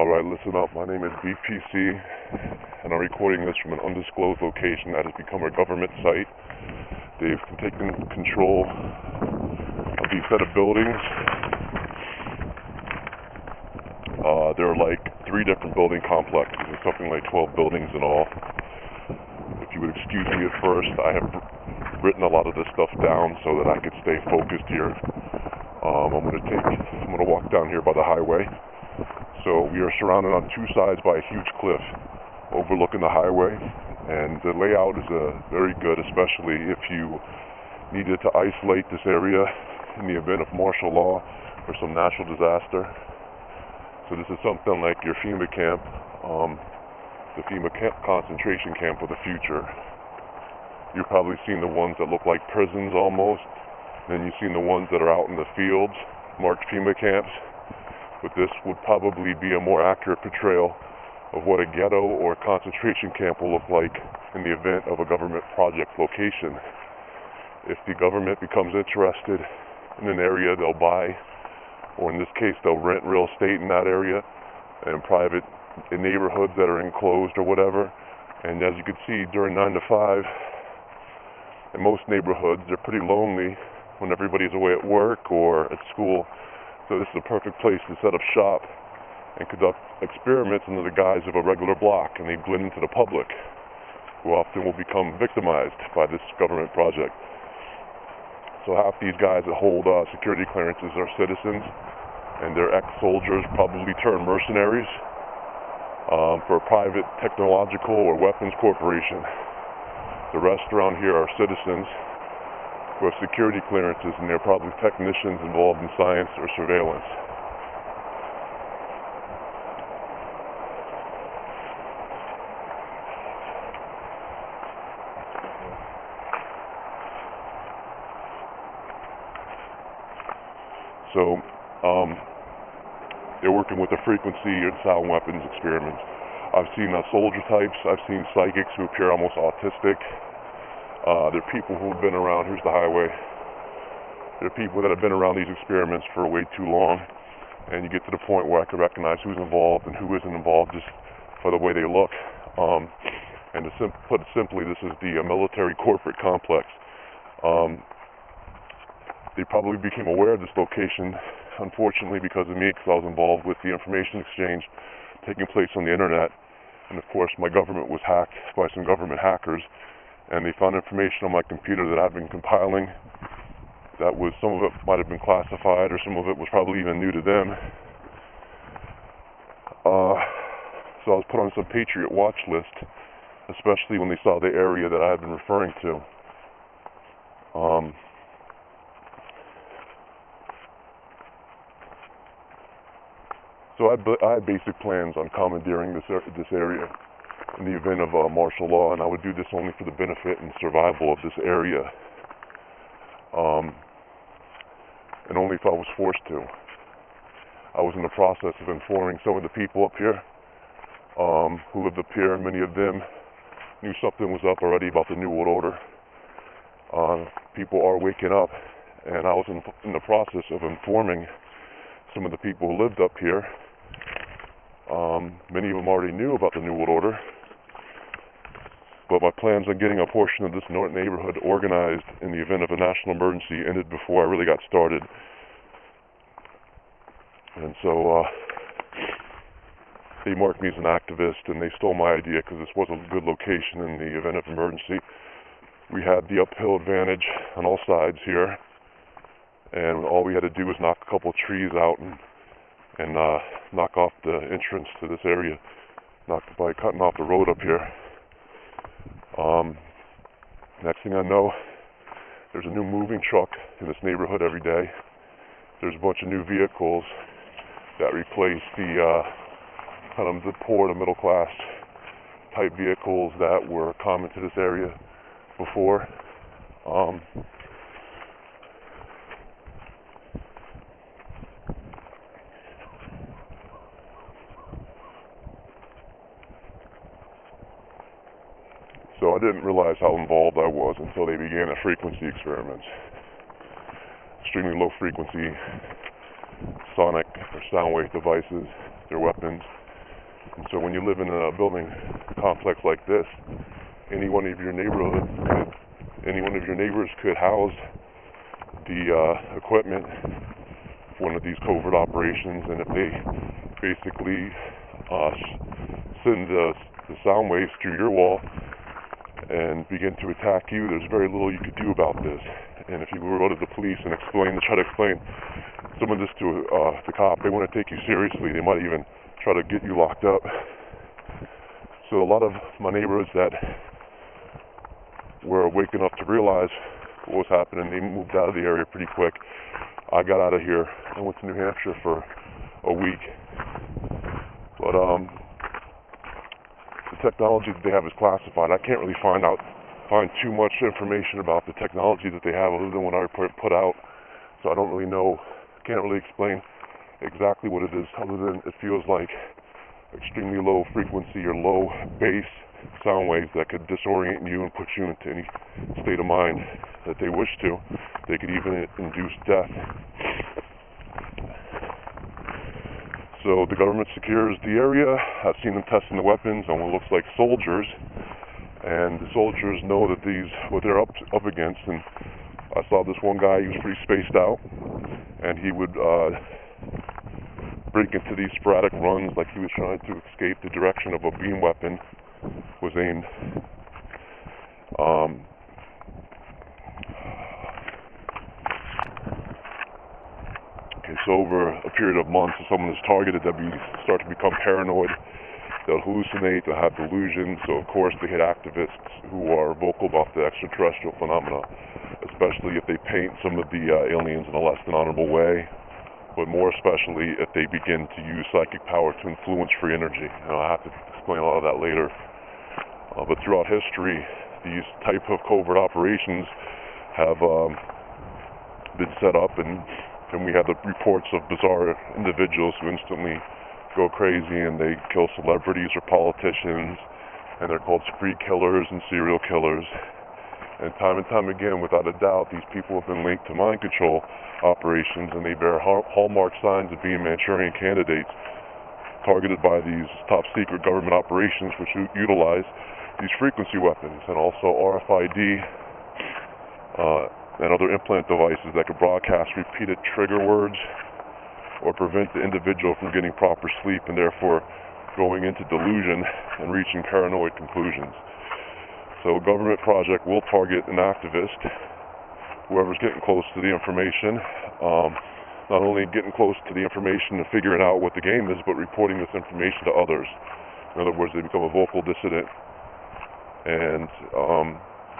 Alright, listen up. My name is BPC, and I'm recording this from an undisclosed location that has become a government site. They've taken control of these set of buildings. There are like 3 different building complexes. There's something like 12 buildings in all. If you would excuse me at first, I have written a lot of this stuff down so that I could stay focused here. I'm going to walk down here by the highway. So we are surrounded on 2 sides by a huge cliff overlooking the highway, and the layout is very good, especially if you needed to isolate this area in the event of martial law or some natural disaster. So this is something like your FEMA camp, the FEMA camp concentration camp of the future. You've probably seen the ones that look like prisons almost, and then you've seen the ones that are out in the fields, marked FEMA camps. But this would probably be a more accurate portrayal of what a ghetto or a concentration camp will look like in the event of a government project location. If the government becomes interested in an area, they'll buy, or in this case, they'll rent real estate in that area and in neighborhoods that are enclosed or whatever. And as you can see, during 9 to 5, in most neighborhoods, they're pretty lonely when everybody's away at work or at school. So this is a perfect place to set up shop and conduct experiments under the guise of a regular block, and they blend into the public, who often will become victimized by this government project. So half these guys that hold security clearances are citizens, and they're ex-soldiers, probably turned mercenaries, for a private technological or weapons corporation. The rest around here are citizens who have security clearances, and they're probably technicians involved in science or surveillance. So, they're working with the frequency and sound weapons experiments. I've seen soldier types, I've seen psychics who appear almost autistic. There are people who have been around, here's the highway. There are people that have been around these experiments for way too long, and you get to the point where I can recognize who's involved and who isn't involved just for the way they look. And to put it simply, this is the military corporate complex. They probably became aware of this location, unfortunately, because of me, because I was involved with the information exchange taking place on the internet. And of course, my government was hacked by some government hackers, and they found information on my computer that I've been compiling. That was, some of it might have been classified, or some of it was probably even new to them. So I was put on some Patriot watch list, especially when they saw the area that I had been referring to. So I had basic plans on commandeering this area in the event of martial law, and I would do this only for the benefit and survival of this area, and only if I was forced to. I was in the process of informing some of the people up here who lived up here, and many of them knew something was up already about the New World Order. People are waking up, and I was in the process of informing some of the people who lived up here. Many of them already knew about the New World Order, but my plans on getting a portion of this north neighborhood organized in the event of a national emergency ended before I really got started. And so they marked me as an activist, and they stole my idea because this was a good location in the event of emergency. We had the uphill advantage on all sides here, and all we had to do was knock a couple of trees out and knock off the entrance to this area, by cutting off the road up here. Next thing I know, there's a new moving truck in this neighborhood every day. There's a bunch of new vehicles that replace the poor to middle class type vehicles that were common to this area before. So I didn't realize how involved I was until they began the frequency experiments. Extremely low frequency sonic or sound wave devices, their weapons, And so when you live in a building complex like this, any one of your neighbors could house the equipment for one of these covert operations, and if they basically send the sound waves through your wall and begin to attack you, there's very little you could do about this. And if you were to go to the police and try to explain some of this to the cop, they wouldn't take you seriously. They might even try to get you locked up. So a lot of my neighbors that were waking up to realize what was happening, they moved out of the area pretty quick. I got out of here and went to New Hampshire for a week. But the technology that they have is classified. I can't really find too much information about the technology that they have other than what I put out. So I don't really know, can't really explain exactly what it is, other than it feels like extremely low frequency or low bass sound waves that could disorient you and put you into any state of mind that they wish to. They could even induce death. So the government secures the area. I've seen them testing the weapons on what looks like soldiers, and the soldiers know that what they're up against. And I saw this one guy, he was pretty spaced out, and he would break into these sporadic runs like he was trying to escape the direction of a beam weapon was aimed. Okay, so over a period of months, if someone is targeted, they'll start to become paranoid. They'll hallucinate, they'll have delusions. So of course they hit activists who are vocal about the extraterrestrial phenomena, especially if they paint some of the aliens in a less than honorable way, but more especially if they begin to use psychic power to influence free energy. I'll have to explain a lot of that later. But throughout history, these type of covert operations have been set up, and we have the reports of bizarre individuals who instantly go crazy and they kill celebrities or politicians, and they're called spree killers and serial killers. And time again, without a doubt, these people have been linked to mind control operations, and they bear hallmark signs of being Manchurian candidates targeted by these top secret government operations which utilize these frequency weapons and also RFID and other implant devices that could broadcast repeated trigger words or prevent the individual from getting proper sleep and therefore going into delusion and reaching paranoid conclusions. So a government project will target an activist, whoever's getting close to the information, not only getting close to the information and figuring out what the game is, but reporting this information to others. In other words, they become a vocal dissident, and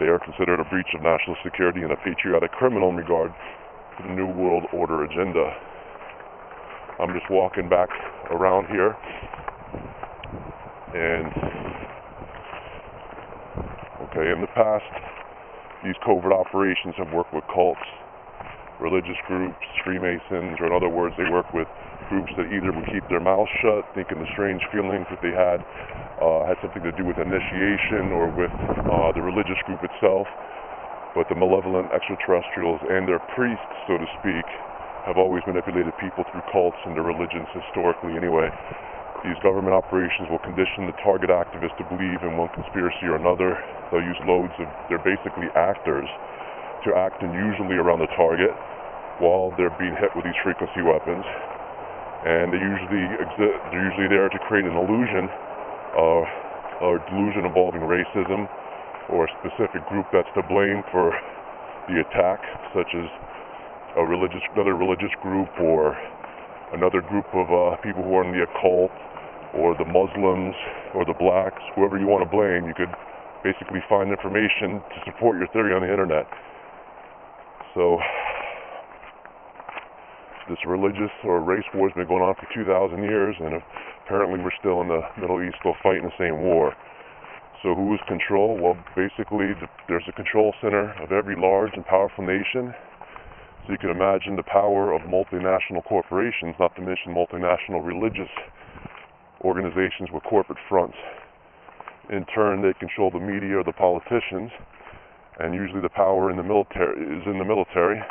they are considered a breach of national security and a patriotic criminal in regard to the New World Order agenda. I'm just walking back around here, and in the past, these covert operations have worked with cults, religious groups, Freemasons, or in other words, they work with groups that either would keep their mouths shut, thinking the strange feelings that they had something to do with initiation or with the religious group itself. But the malevolent extraterrestrials and their priests, so to speak, have always manipulated people through cults and their religions historically anyway. These government operations will condition the target activists to believe in one conspiracy or another. They'll use they're basically actors, to act usually around the target while they're being hit with these frequency weapons. And they're usually there to create an illusion or delusion involving racism or a specific group that's to blame for the attack, such as another religious group or another group of people who are in the occult, or the Muslims, or the blacks, whoever you want to blame. You could basically find information to support your theory on the internet. So this religious or race war has been going on for 2,000 years, and apparently we're still in the Middle East still fighting the same war. So who is control? Well, basically there's a control center of every large and powerful nation. So you can imagine the power of multinational corporations, not to mention multinational religious organizations with corporate fronts. In turn, they control the media or the politicians, and usually the power is in the military.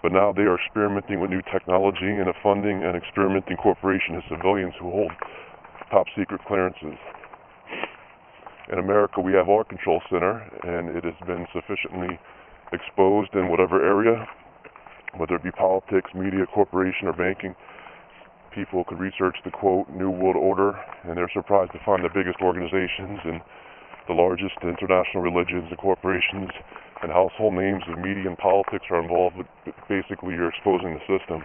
But now they are experimenting with new technology and funding an experimenting corporation of civilians who hold top secret clearances. In America, we have our control center, and it has been sufficiently exposed in whatever area, whether it be politics, media, corporation, or banking. People could research the quote New World Order, and they're surprised to find the biggest organizations and the largest international religions and corporations and household names of media and politics are involved with. Basically, you're exposing the system.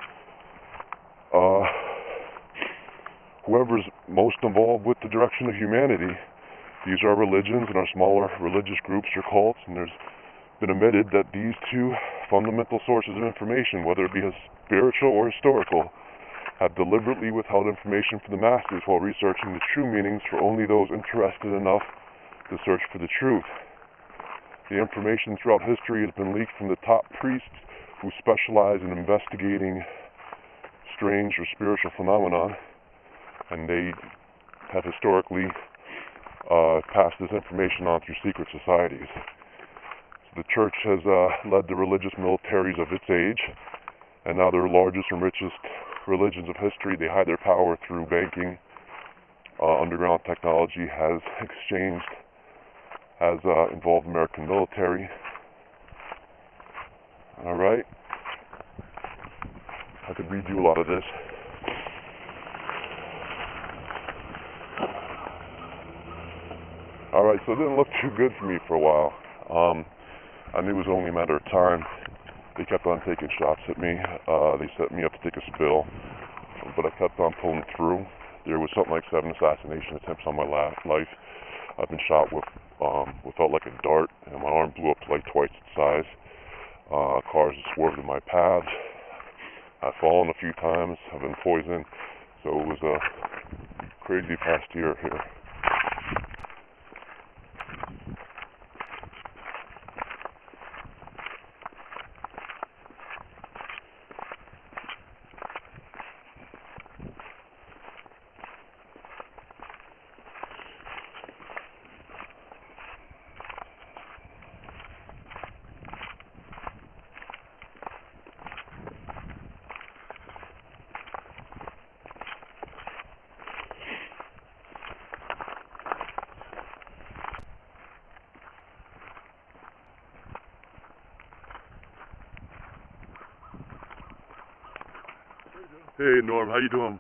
Whoever's most involved with the direction of humanity, these are religions and our smaller religious groups or cults, and there's been admitted that these two fundamental sources of information, whether it be spiritual or historical, have deliberately withheld information from the masses while researching the true meanings for only those interested enough to search for the truth. The information throughout history has been leaked from the top priests who specialize in investigating strange or spiritual phenomenon, and they have historically passed this information on through secret societies. So the church has led the religious militaries of its age, and now their largest and richest religions of history, they hide their power through banking. Underground technology has involved American military. Alright. I could read you a lot of this. Alright, so it didn't look too good for me for a while. I knew it was only a matter of time. They kept on taking shots at me. They set me up to take a spill, but I kept on pulling through. There was something like 7 assassination attempts on my life. I've been shot with what felt like a dart, and my arm blew up to like twice its size. Cars have swerved in my path. I've fallen a few times. I've been poisoned. So it was a crazy past year here. Hey Norm, how you doing?